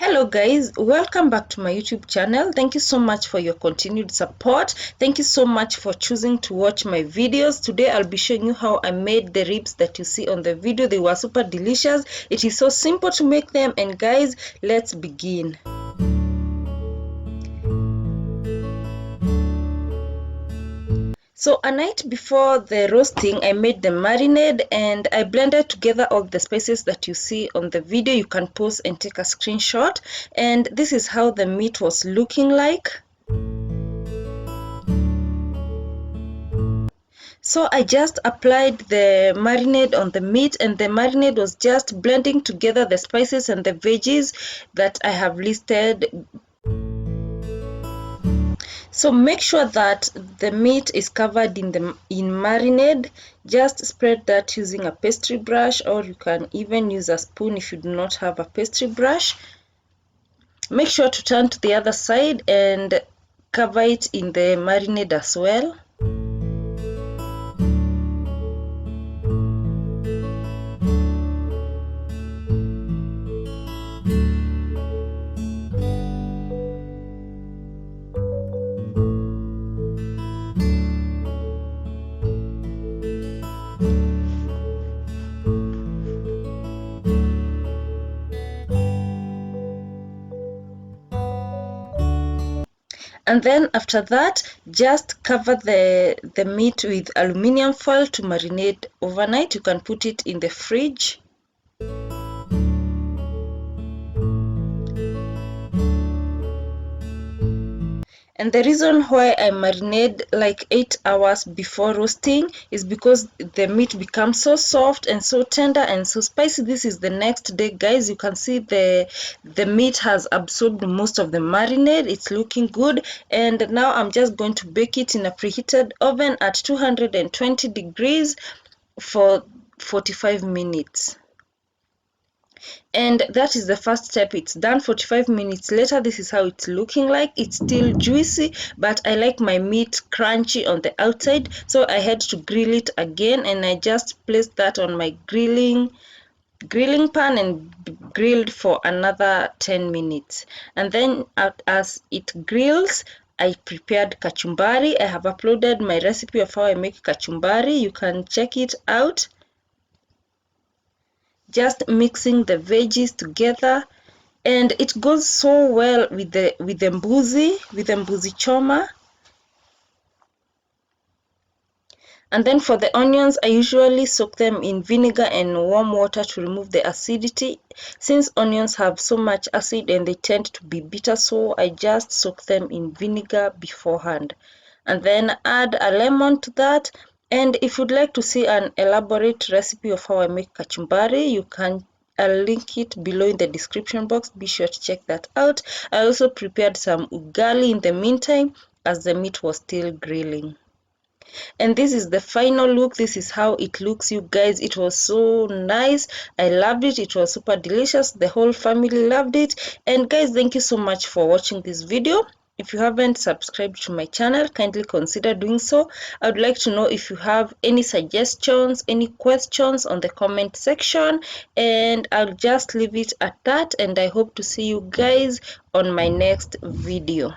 Hello guys, welcome back to my YouTube channel. Thank you so much for your continued support. Thank you so much for choosing to watch my videos. Today I'll be showing you how I made the ribs that you see on the video. They were super delicious. It is so simple to make them, and guys, let's begin. So a night before the roasting, I made the marinade and I blended together all the spices that you see on the video. You can pause and take a screenshot, and this is how the meat was looking like. So I just applied the marinade on the meat, and the marinade was just blending together the spices and the veggies that I have listed. So make sure that the meat is covered in marinade. Just spread that using a pastry brush, or you can even use a spoon if you do not have a pastry brush. Make sure to turn to the other side and cover it in the marinade as well. And then after that, just cover the meat with aluminum foil to marinate overnight. You can put it in the fridge. And the reason why I marinate like 8 hours before roasting is because the meat becomes so soft and so tender and so spicy. This is the next day, guys. You can see the meat has absorbed most of the marinade. It's looking good. And now I'm just going to bake it in a preheated oven at 220 degrees for 45 minutes. And that is the first step. It's done. 45 minutes later, this is how it's looking like. It's still juicy, but I like my meat crunchy on the outside, so I had to grill it again, and I just placed that on my grilling pan and grilled for another 10 minutes. And then as it grills, I prepared kachumbari. I have uploaded my recipe of how I make kachumbari. You can check it out. Just mixing the veggies together, and it goes so well with the Mbuzi Choma. And then for the onions, I usually soak them in vinegar and warm water to remove the acidity. Since onions have so much acid and they tend to be bitter, so I just soak them in vinegar beforehand. And then add a lemon to that. And if you'd like to see an elaborate recipe of how I make kachumbari, I'll link it below in the description box. Be sure to check that out. I also prepared some ugali in the meantime as the meat was still grilling. And this is the final look. This is how it looks, you guys. It was so nice. I loved it. It was super delicious. The whole family loved it. And guys, thank you so much for watching this video. If you haven't subscribed to my channel, kindly consider doing so. I would like to know if you have any suggestions, any questions on the comment section, and I'll just leave it at that. And I hope to see you guys on my next video.